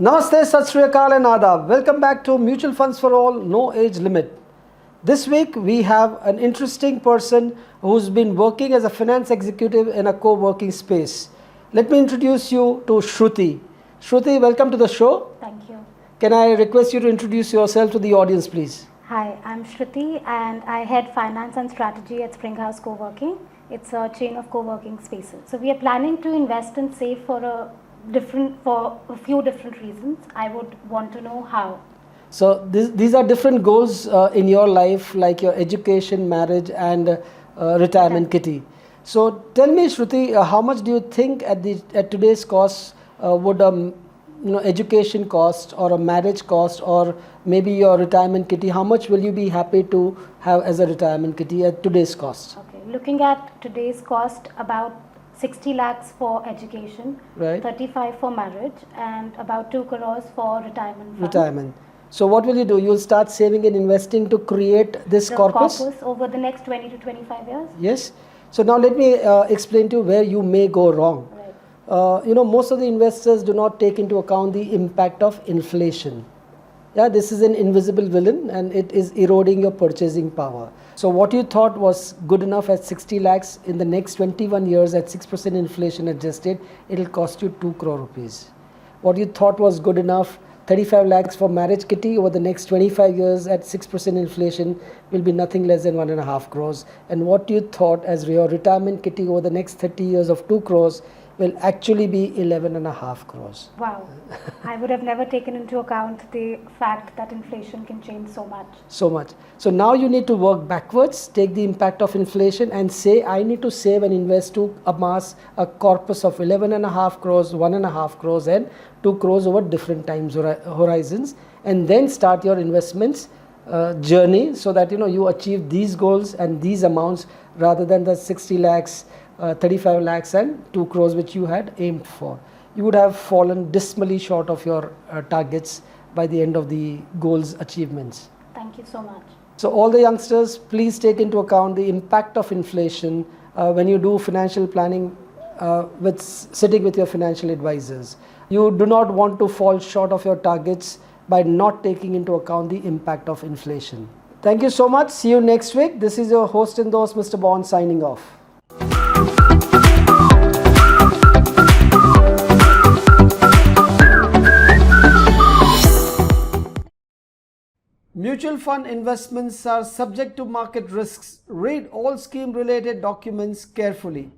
Namaste, Sat Sri Akal and Adab. Welcome back to Mutual Funds for All, No Age Limit. This week we have an interesting person who's been working as a finance executive in a co-working space. Let me introduce you to Shruti. Shruti, welcome to the show. Thank you. Can I request you to introduce yourself to the audience, please? Hi, I'm Shruti and I head finance and strategy at Springhouse Co-working. It's a chain of co-working spaces. So we are planning to invest and save for a few different reasons. I would want to know how. So these are different goals in your life, like your education, marriage and retirement kitty. So tell me, Shruti, how much do you think at today's cost would education cost or a marriage cost or maybe your retirement kitty, how much will you be happy to have as a retirement kitty at today's cost? Okay, looking at today's cost, about 60 lakhs for education, right. 35 for marriage and about 2 crores for retirement fund. Retirement. So what will you do? You'll start saving and investing to create this corpus over the next 20 to 25 years? Yes. So now let me explain to you where you may go wrong. Right. Most of the investors do not take into account the impact of inflation. Yeah, this is an invisible villain and it is eroding your purchasing power. So what you thought was good enough at 60 lakhs, in the next 21 years at 6% inflation adjusted, it will cost you 2 crore rupees. What you thought was good enough, 35 lakhs for marriage kitty, over the next 25 years at 6% inflation will be nothing less than 1.5 crores. And what you thought as your retirement kitty over the next 30 years of 2 crores will actually be 11.5 crores. Wow. I would have never taken into account the fact that inflation can change so much. So much. So now you need to work backwards, take the impact of inflation and say, I need to save and invest to amass a corpus of 11.5 crores, 1.5 crores and 2 crores over different time horizons, and then start your investments journey so that you achieve these goals and these amounts rather than the 60 lakhs, 35 lakhs and 2 crores which you had aimed for. You would have fallen dismally short of your targets by the end of the goals achievements. Thank you so much. So all the youngsters, please take into account the impact of inflation when you do financial planning sitting with your financial advisors. You do not want to fall short of your targets by not taking into account the impact of inflation. Thank you so much. See you next week. This is your host and host, Misterbond, signing off. Mutual fund investments are subject to market risks. Read all scheme related documents carefully.